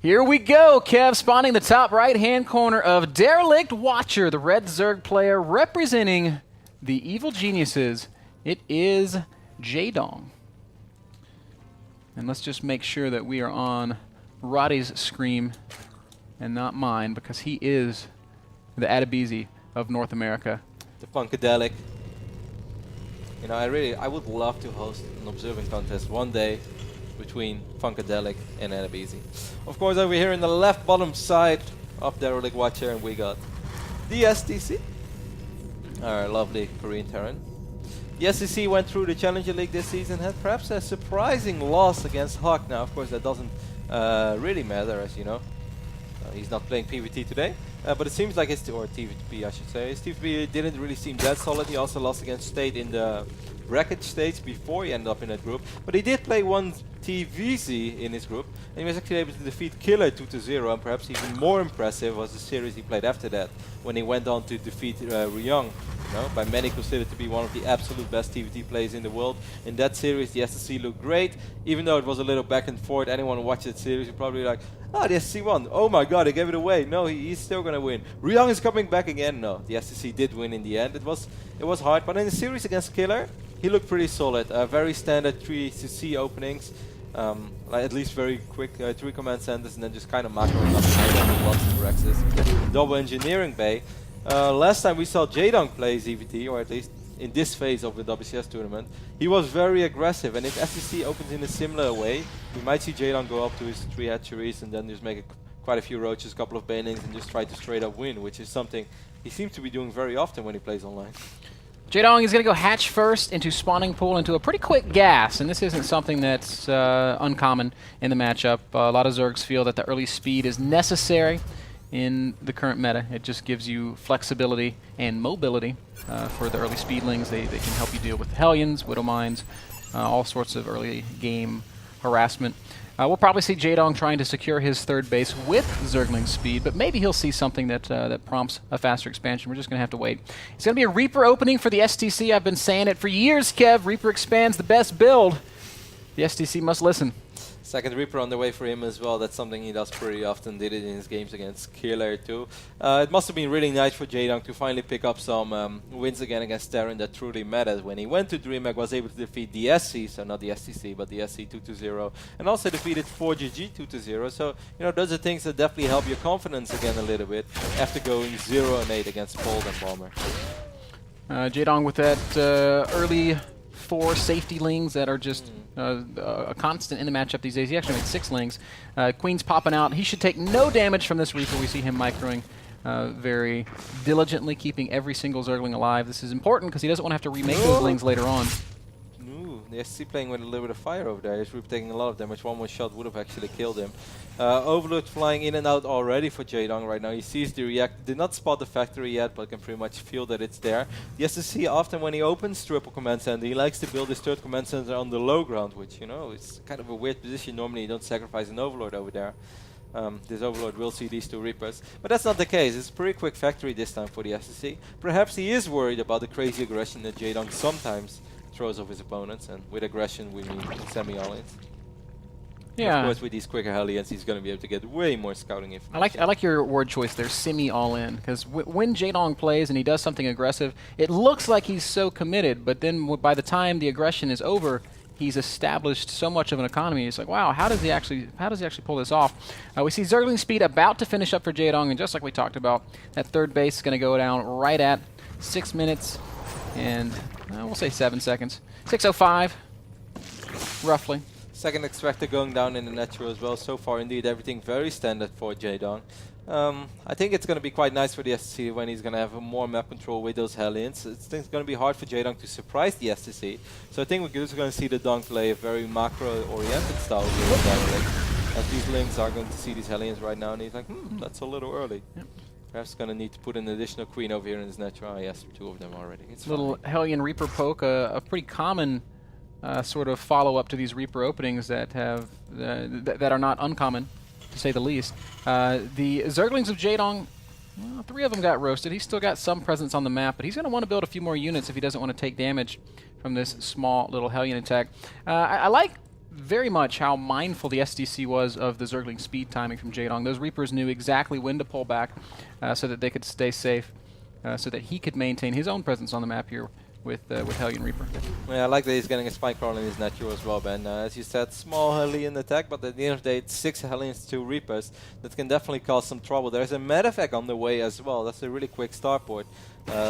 Here we go, Kev, spawning the top right-hand corner of Derelict Watcher, the red Zerg player representing the evil geniuses. It is Jaedong. And let's just make sure that we are on Roddy's screen and not mine, because he is the Adebisi of North America. The Funkadelic. You know, I would love to host an observing contest one day between Funkadelic and Adebisi. Of course, over here in the left bottom side of Derelict Watcher, and we got TheStC, our lovely Korean Terran. The SCC went through the Challenger League this season, had perhaps a surprising loss against Hawk. Now, of course, that doesn't really matter, as you know. He's not playing PvT today, but it seems like or TVP, I should say. His TVP didn't really seem that solid. He also lost against State in the bracket stage before he ended up in that group. But he did play one TVZ in his group, and he was actually able to defeat Killer 2-0, and perhaps even more impressive was the series he played after that, when he went on to defeat Ryong. You know, by many considered to be one of the absolute best TVT players in the world. In that series, the SSC looked great, even though it was a little back and forth. Anyone who watched that series would probably be like, oh, the SSC won. Oh my god, they gave it away. No, he's still going to win. Ryong is coming back again. No, the SSC did win in the end. It was hard, but in the series against Killer, he looked pretty solid. Very standard 3C openings. Like at least very quick 3 command centers, and then just kind of macroing up lots of Rexes. Double engineering bay. Last time we saw Jaedong play ZvT, or at least in this phase of the WCS tournament, he was very aggressive, and if SCC opens in a similar way, we might see Jaedong go up to his 3 hatcheries and then just make quite a few roaches, a couple of banings, and just try to straight up win, which is something he seems to be doing very often when he plays online. Jaedong is going to go hatch first into spawning pool into a pretty quick gas, and this isn't something that's uncommon in the matchup. A lot of Zergs feel that the early speed is necessary in the current meta. It just gives you flexibility and mobility for the early speedlings. They can help you deal with Hellions, Widow Mines, all sorts of early game harassment. We'll probably see Jaedong trying to secure his third base with Zergling speed, but maybe he'll see something that that prompts a faster expansion. We're just going to have to wait. It's going to be a Reaper opening for the STC. I've been saying it for years, Kev. Reaper expands the best build. The STC must listen. Second Reaper on the way for him as well. That's something he does pretty often. Did it in his games against Killer too. It must have been really nice for Jaedong to finally pick up some wins again against Terran that truly mattered. When he went to DreamHack, was able to defeat the SC, so not the STC, but the SC 2-0, and also defeated 4GG 2-0. So you know, those are things that definitely help your confidence again a little bit after going 0-8 against Fold and Bomber. Jaedong with that early 4 safety lings that are just a constant in the matchup these days. He actually made 6 lings. Queen's popping out. He should take no damage from this Reaper. We see him microing very diligently, keeping every single Zergling alive. This is important because he doesn't want to have to remake those lings later on. Ooh, the SC playing with a little bit of fire over there. His Reaper taking a lot of damage. One more shot would have actually killed him. Overlord flying in and out already for Jaedong right now. He sees the react. Did not spot the factory yet, but can pretty much feel that it's there. The SSC often when he opens triple command center, he likes to build his third command center on the low ground, which, you know, it's kind of a weird position. Normally you don't sacrifice an Overlord over there. This Overlord will see these 2 Reapers, but that's not the case. It's a pretty quick factory this time for the SSC. Perhaps he is worried about the crazy aggression that Jaedong sometimes throws off his opponents, and with aggression we mean semi-all-ins. Yeah. Of course, with these quicker Hellions, he's going to be able to get way more scouting information. I like your word choice there, semi-all-in, because when Jaedong plays and he does something aggressive, it looks like he's so committed, but then by the time the aggression is over, he's established so much of an economy. It's like, wow, how does he actually pull this off? We see Zergling speed about to finish up for Jaedong, and just like we talked about, that third base is going to go down right at 6 minutes and we'll say 7 seconds. 6:05, roughly. Second extractor going down in the natural as well. So far, indeed, everything very standard for Jaedong. I think it's going to be quite nice for the STC when he's going to have more map control with those Hellions. It's going to be hard for Jaedong to surprise the STC. So I think we're just going to see the Dong play a very macro-oriented style here with Derelict. As these links are going to see these Hellions right now, and he's like, that's a little early. Yep. Perhaps going to need to put an additional Queen over here in his natural. Oh, yes, 2 of them already. It's little fine. Hellion Reaper poke, a pretty common sort of follow-up to these Reaper openings that have that are not uncommon, to say the least. The Zerglings of Jaedong, well, 3 of them got roasted. He's still got some presence on the map, but he's going to want to build a few more units if he doesn't want to take damage from this small little Hellion attack. I like very much how mindful the SDC was of the Zergling speed timing from Jaedong. Those Reapers knew exactly when to pull back so that they could stay safe, so that he could maintain his own presence on the map here with Hellion Reaper. Yeah, I like that he's getting a spike crawl in his natural as well, Ben. As you said, small Hellion attack, but at the end of the day, it's 6 Hellions, 2 Reapers. That can definitely cause some trouble. There's a medevac on the way as well. That's a really quick starport.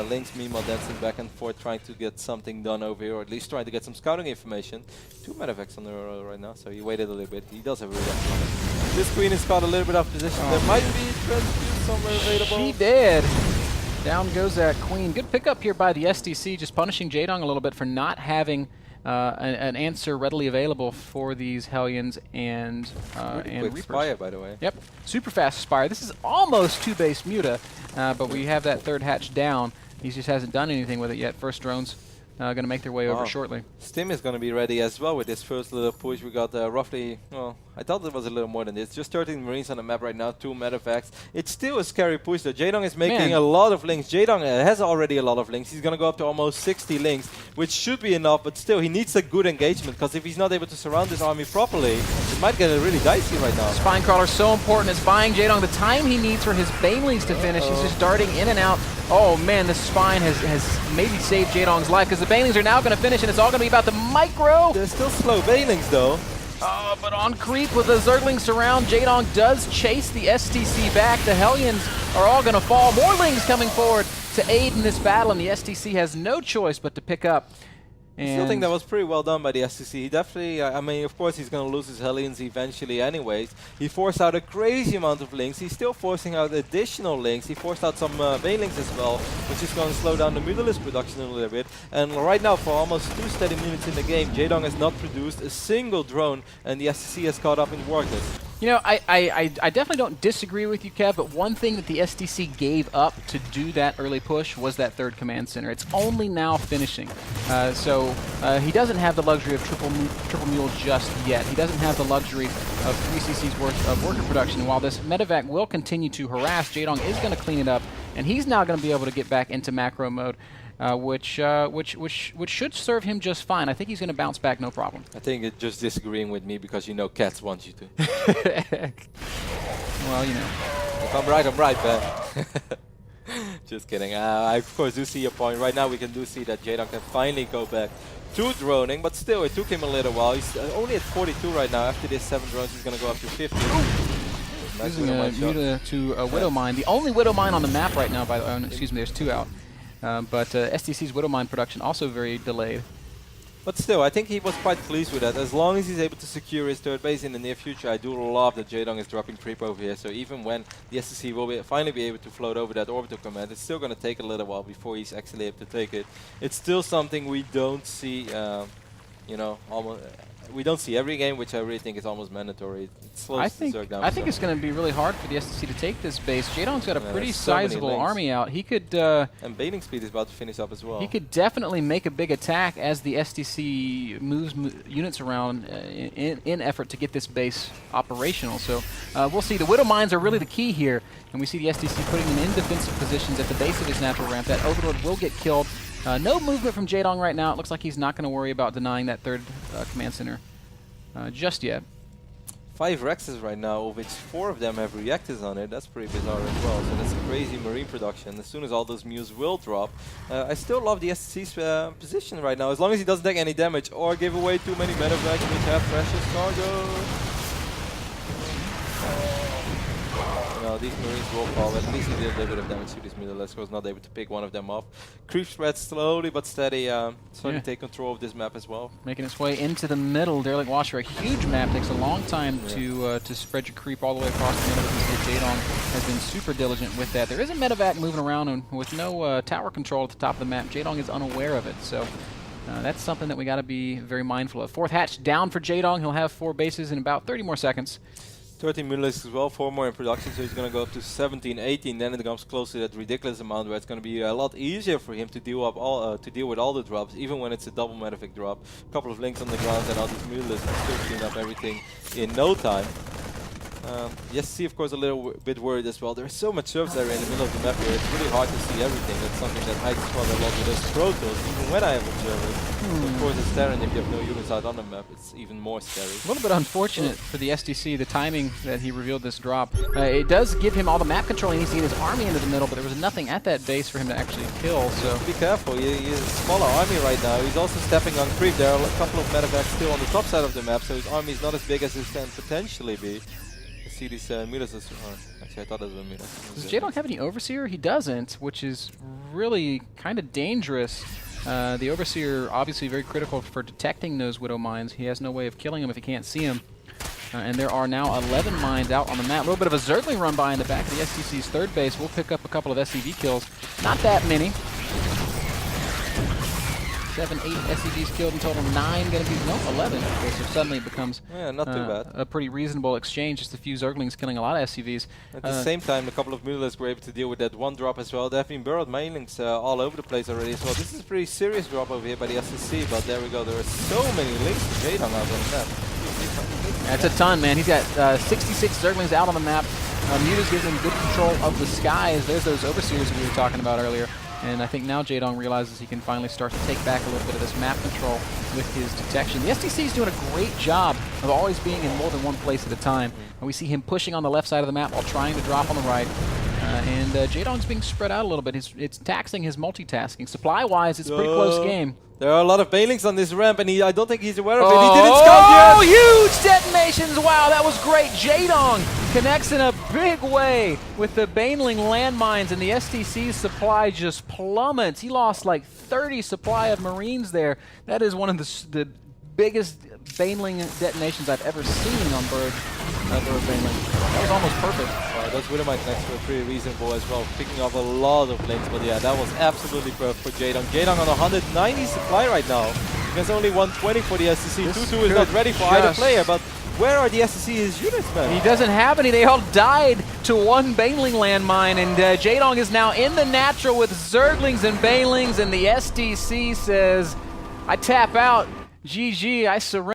Lynx meanwhile dancing back and forth, trying to get something done over here, or at least trying to get some scouting information. 2 medevacs on the road right now, so he waited a little bit. He does have a reduction on it. This queen has got a little bit of position. There might be transfuse somewhere available. She did. Down goes that queen. Good pickup here by the SDC, just punishing Jaedong a little bit for not having an answer readily available for these Hellions and quick Reapers. Spire, by the way. Yep, super fast Spire. This is almost 2-base Muta, but we have that third hatch down. He just hasn't done anything with it yet. First drones going to make their way over shortly. Stim is going to be ready as well with this first little push. We got roughly, well, I thought it was a little more than this. Just 13 Marines on the map right now, 2 medevacs. It's still a scary push though. Jaedong is making a lot of links. Jaedong has already a lot of links. He's going to go up to almost 60 links, which should be enough, but still he needs a good engagement, because if he's not able to surround this army properly, it might get really dicey right now. Spine Crawler so important. It's buying Jaedong the time he needs for his Banelings to finish. He's just darting in and out. Oh man, this Spine has maybe saved Jaedong's life, because the Banelings are now going to finish, and it's all going to be about the micro. They're still slow Banelings though. But on creep with the Zergling surround, Jaedong does chase the STC back. The Hellions are all going to fall. More Lings coming forward to aid in this battle, and the STC has no choice but to pick up. I still think that was pretty well done by the SCC. He definitely, I mean, of course he's going to lose his Hellions eventually anyways. He forced out a crazy amount of links. He's still forcing out additional links. He forced out some Banelings as well, which is going to slow down the Mutalisk production a little bit. And right now, for almost 2 steady minutes in the game, Jaedong has not produced a single drone, and the SCC has caught up in workers. You know, I definitely don't disagree with you, Kev, but one thing that the SDC gave up to do that early push was that third command center. It's only now finishing. So he doesn't have the luxury of triple mule just yet. He doesn't have the luxury of 3 cc's worth of worker production. And while this medevac will continue to harass, Jaedong is going to clean it up, and he's now going to be able to get back into macro mode. Which should serve him just fine. I think he's going to bounce back, no problem. I think it's just disagreeing with me because you know Cats wants you to. Well, you know. If I'm right, Ben. Just kidding. I of course do see your point. Right now we do see that Jaedong can finally go back to droning, but still it took him a little while. He's only at 42 right now. After this 7 drones, he's going to go up to 50. Nice using a Muta to a Widow Mine. The only Widow Mine on the map right now, by the way, excuse me, there's 2 out. But STC's Widow Mine production also very delayed. But still, I think he was quite pleased with that. As long as he's able to secure his third base in the near future, I do love that Jaedong is dropping creep over here. So even when the STC will finally be able to float over that orbital command, it's still going to take a little while before he's actually able to take it. It's still something we don't see, you know, almost. We don't see every game, which I really think is almost mandatory. It slows the Zerg down. I think it's going to be really hard for the STC to take this base. Jaedong's got a pretty sizable army out. He could... and Baiting speed is about to finish up as well. He could definitely make a big attack as the STC moves units around in effort to get this base operational. So we'll see. The Widow Mines are really the key here. And we see the STC putting them in defensive positions at the base of his natural ramp. That Overlord will get killed. No movement from Jaedong right now. It looks like he's not going to worry about denying that third command center just yet. 5 Rexes right now, of which 4 of them have reactors on it. That's pretty bizarre as well. So that's a crazy marine production. As soon as all those mules will drop, I still love the SCC's position right now. As long as he doesn't take any damage or give away too many medevacs, which have precious cargo. These Marines will fall. At least he did a little bit of damage to this Mutalisk. Was not able to pick one of them off. Creep spreads slowly but steady. Starting to take control of this map as well. Making its way into the middle. Derelict Washer, a huge map. Takes a long time to spread your creep all the way across the middle. Jaedong has been super diligent with that. There is a medevac moving around, and with no tower control at the top of the map, Jaedong is unaware of it. So that's something that we got to be very mindful of. 4th hatch down for Jaedong. He'll have 4 bases in about 30 more seconds. 13 Mutalisks as well, 4 more in production, so he's going to go up to 17, 18. Then it comes close to that ridiculous amount where it's going to be a lot easier for him to deal with all the drops, even when it's a double medevac drop. A couple of links on the ground, and all these Mutalisks can still clean up everything in no time. Yes, see, of course, a little bit worried as well. There's so much surface area in the middle of the map here. It's really hard to see everything. That's something that hides rather a lot with those protos, even when I have observers. Of course, it's there, and if you have no units out on the map, it's even more scary. A little bit unfortunate for the SDC, the timing that he revealed this drop. It does give him all the map control he needs to get his army into the middle, but there was nothing at that base for him to actually kill, so... Be careful, he has a smaller army right now. He's also stepping on creep. There are a couple of medevacs still on the top side of the map, so his army is not as big as it can potentially be. You see these meters as... actually, I thought it was a meter. Does Jaedong have any Overseer? He doesn't, which is really kind of dangerous. The Overseer, obviously very critical for detecting those Widow mines. He has no way of killing them if he can't see them. And there are now 11 mines out on the map. A little bit of a Zergling run by in the back of the SCC's third base. We'll pick up a couple of SCV kills. Not that many. 7, 8 SCVs killed in total. 9 going to be... No, 11. Okay, so suddenly it becomes not too bad. A pretty reasonable exchange. Just a few Zerglings killing a lot of SCVs. At the same time, a couple of Mutilers were able to deal with that one drop as well. There have been burrowed mainlings all over the place already as well. This is a pretty serious drop over here by the SCC, but there we go. There are so many links to Jaedong out on the map. That's a ton, man. He's got 66 Zerglings out on the map. Muta's giving him good control of the skies. There's those Overseers we were talking about earlier. And I think now Jaedong realizes he can finally start to take back a little bit of this map control with his detection. The STC is doing a great job of always being in more than one place at a time. And we see him pushing on the left side of the map while trying to drop on the right. And Jaedong's being spread out a little bit. It's taxing his multitasking. Supply-wise, it's a pretty close game. There are a lot of banelings on this ramp, and I don't think he's aware of it. He didn't scout yet! Oh, huge detonations! Wow, that was great. Jaedong connects in a big way with the baneling landmines, and the STC's supply just plummets. He lost like 30 supply of Marines there. That is one of the biggest baneling detonations I've ever seen on Bird Baneling. That was almost perfect. Those Widowmines next were pretty reasonable as well, picking up a lot of links, but yeah, that was absolutely perfect for Jaedong. Jaedong on 190 supply right now. There's only 120 for the SCC. 2-2 is not ready for either player, but where are the SCC's units, man? He doesn't have any. They all died to one baneling landmine, and Jaedong is now in the natural with Zerglings and banelings, and the SDC says, I tap out. GG, I surrender.